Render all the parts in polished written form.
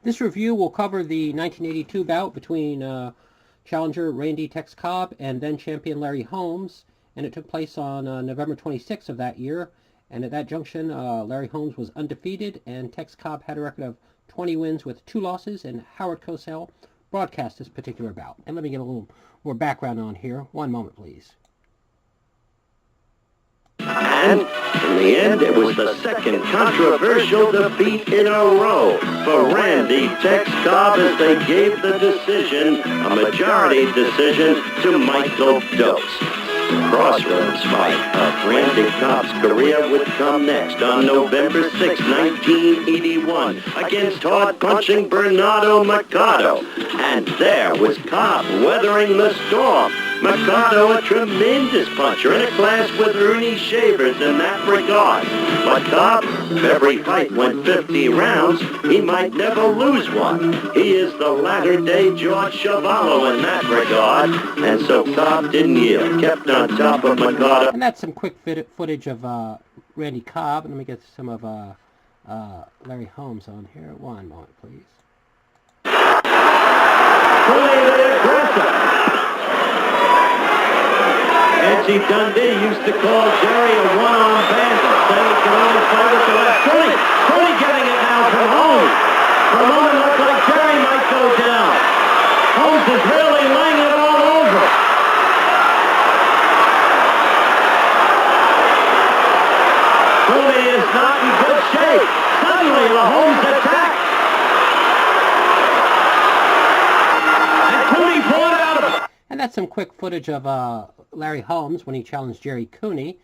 This review will cover the 1982 bout between challenger Randy Tex Cobb and then champion Larry Holmes, and it took place on November 26th of that year. And at that junction, Larry Holmes was undefeated, and Tex Cobb had a record of 20 wins with 2 losses, and Howard COSELL broadcast this particular bout. And let me get a little more background on here. One moment, please. And in the end, it was the second controversial defeat in a row for Randy Tex Cobb as they gave the decision, a majority decision, to Michael Dose. The crossroads fight of Randy Cobb's career would come next on November 6, 1981, against hard-punching Bernardo Machado. And there was Cobb weathering the storm. Machado, a tremendous puncher in a class with Ernie Shavers in that regard. But Cobb, if every fight went 50 rounds, he might never lose one. He is the latter-day George Chavallo in that regard, and so Cobb didn't yield, kept on top of Machado. And that's some quick footage of Randy Cobb. And let me get some of Larry Holmes on here. One moment, please. Fully aggressive. Nancy Dundee used to call Jerry a one-arm bandit, saying he could only fight with the left. Fully getting it now from Holmes. For a moment, it looked like Jerry might go down. Holmes is really laying it all over. Fully is not in good shape. Suddenly, a Holmes attack. And Cooney pulled it out of it. And that's some quick footage of Larry Holmes when he challenged Jerry Cooney.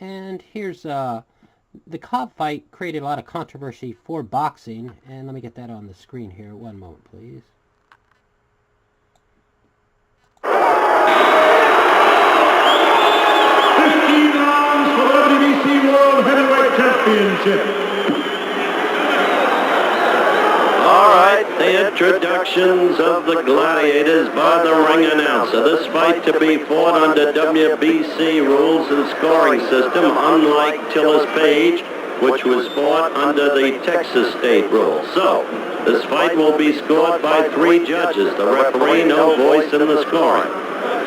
And here's the Cobb fight created a lot of controversy for boxing. And let me get that on the screen here. One moment, please. 15 rounds for the WBC World Heavyweight Championship. All right, the introductions of the gladiators by the ring announcer. This fight to be fought under WBC rules and scoring system, unlike Tillis Page, which was fought under the Texas state rules. So, this fight will be scored by 3 judges. The referee, no voice in the scoring.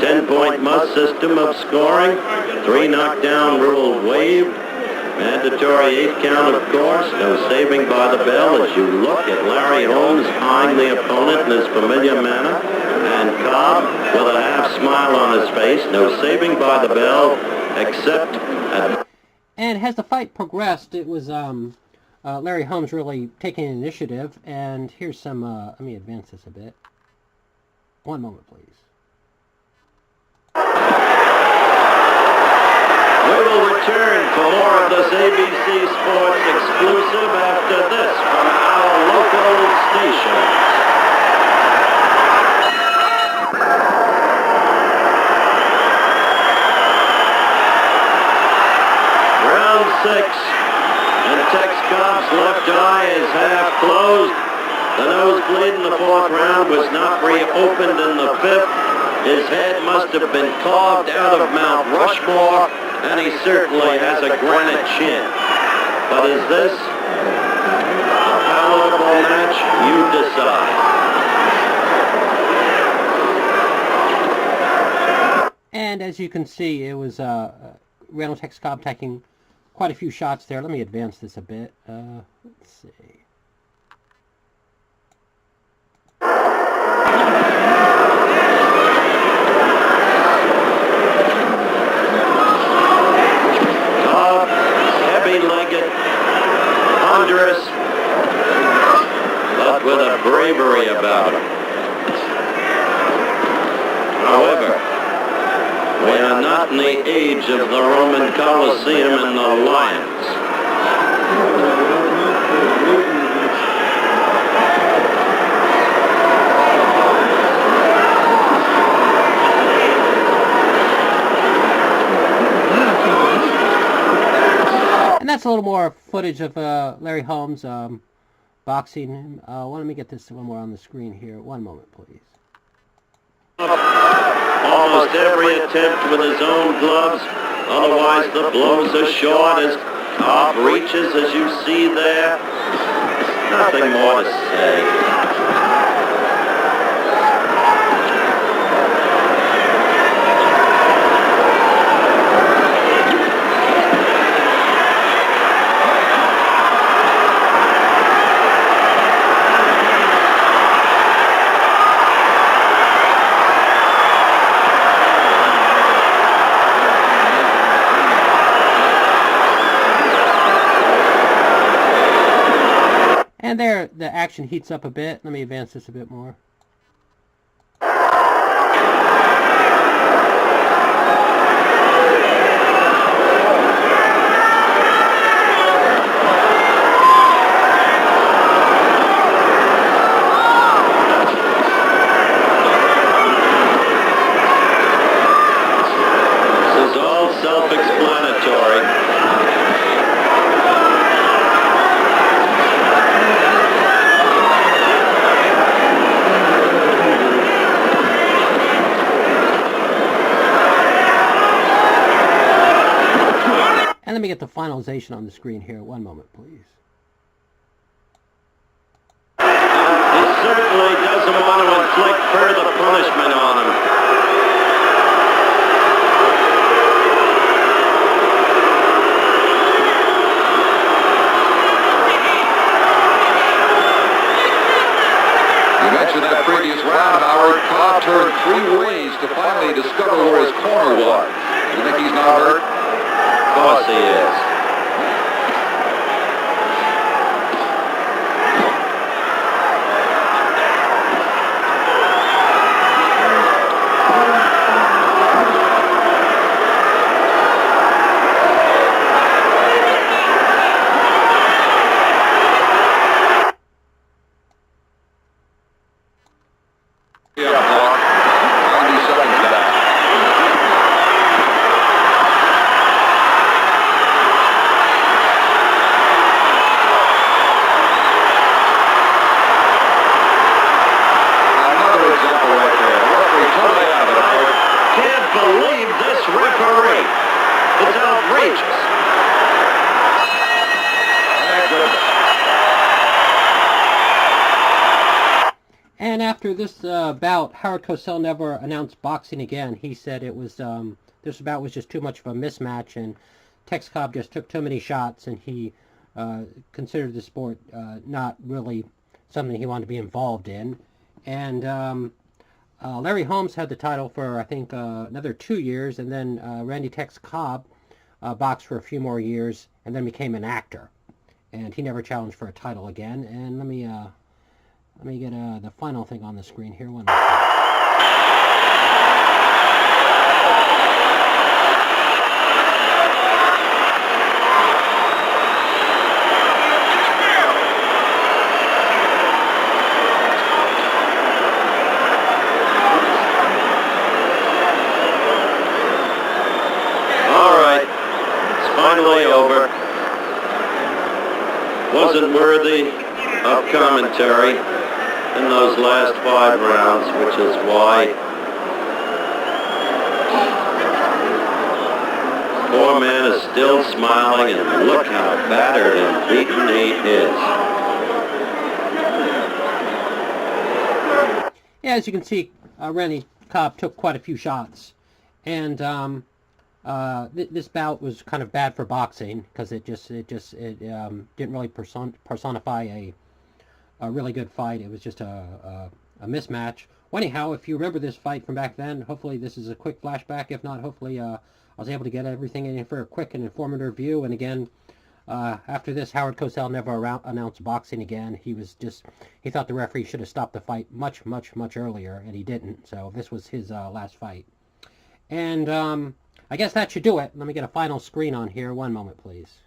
10-point must system of scoring. 3 knockdown rule waived. Mandatory 8 count, of course. No saving by the bell as you look at Larry Holmes eyeing the opponent in his familiar manner. And Cobb with a half smile on his face. No saving by the bell except at... And as the fight progressed, it was Larry Holmes really taking initiative. And here's some, let me advance this a bit. One moment, please. We will return for more of this ABC Sports exclusive after this from our local stations. Round 6, and Tex Cobb's left eye is half closed. The nosebleed in the 4th round was not reopened in the 5th. His head must have been carved out of Mount Rushmore, and he certainly has a granite chin. But is this a palatable match? You decide. And as you can see, it was Randy Tex Cobb taking quite a few shots there. Let me advance this a bit. Let's see. Heavy-legged, ponderous, but with a bravery about him. However, we are not in the age of the Roman Colosseum and the lions. That's a little more footage of Larry Holmes boxing. Let me get this one more on the screen here. One moment, please. Almost every attempt with his own gloves. Otherwise, the blows are short as Cobb reaches, as you see there. Nothing more to say. And there, the action heats up a bit. Let me advance this a bit more. This is all self-explanatory. And let me get the finalization on the screen here. One moment, please. He certainly doesn't want to inflict further punishment on him. You mentioned that previous round, Howard. Cobb turned 3 ways to finally discover where his corner was. You think he's not hurt? Of course he is. Yeah, block. 90 seconds back. Another example right there. Referee totally out of it, Howard. Can't believe this referee. It's outrageous. Thank goodness. And after this bout, Howard COSELL never announced boxing again. He said it was this bout was just too much of a mismatch, and Tex Cobb just took too many shots, and he considered the sport not really something he wanted to be involved in. And Larry Holmes had the title for, I think, another 2 years, and then Randy Tex Cobb boxed for a few more years, and then became an actor. And he never challenged for a title again. And let me get the final thing on the screen here. One more. All right. It's finally over. Wasn't worthy of commentary in those last 5 rounds, which is why poor man is still smiling, and look how battered and beaten he is. Yeah, as you can see, Randy Cobb took quite a few shots, and this bout was kind of bad for boxing because it didn't really personify a really good fight. It was just a mismatch. Well, anyhow, if you remember this fight from back then, hopefully this is a quick flashback. If not, hopefully I was able to get everything in for a quick and informative review. And again, after this, Howard COSELL never announced boxing again. He thought the referee should have stopped the fight much earlier, and he didn't. So this was his last fight. And I guess that should do it. Let me get a final screen on here. One moment, please.